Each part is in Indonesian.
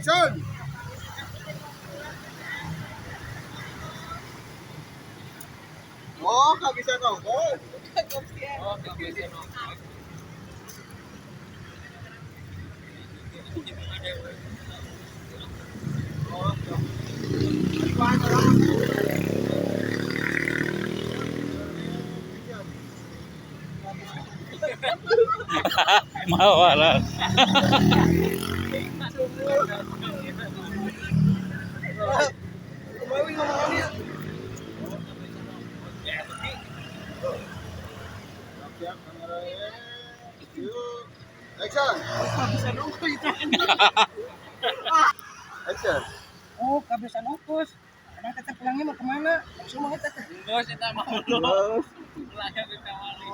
Action! Oh, nggak bisa nongol. Oh, nggak bisa nongol. Mawalan. Action! Action! Oh, kehabisan ongkos. Emang teteh pulangnya mau kemana? Langsung mau teteh. Bos, kita mau lu. Pulangnya ke Kawali.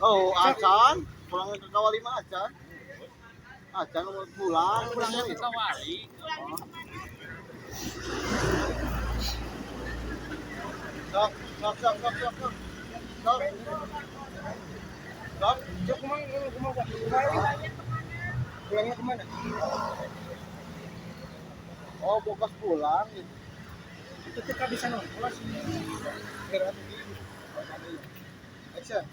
Oh, Acan, pulangnya ke Kawali mah Acan. Acan mau pulang, Pulangnya ke Kawali. Stop, stop, stop, stop, stop, stop. Stop. Stop. Cok, kemana? Pulangnya kemana? Oh, bokas pulang gitu. Teteh kehabisan ongkos. Action.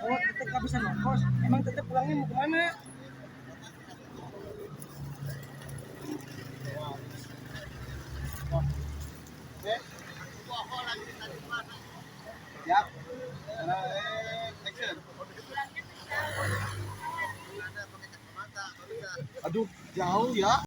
Oh, teteh kehabisan ongkos. Emang teteh pulangnya mau kemana? Oke. Siap. Action. Aduh, jauh ya.